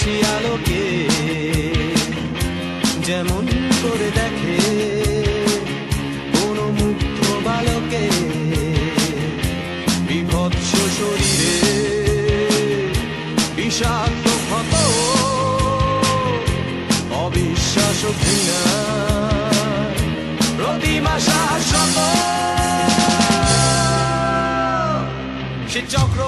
হাসি আলোকে যেমন করে দেখে কোন মুগ্ধ বালকে, বিভৎস শরীরে বিষাক্ত ক্ষত, অবিশ্বাস ঘৃণা প্রতিমা শাসক, সে চক্র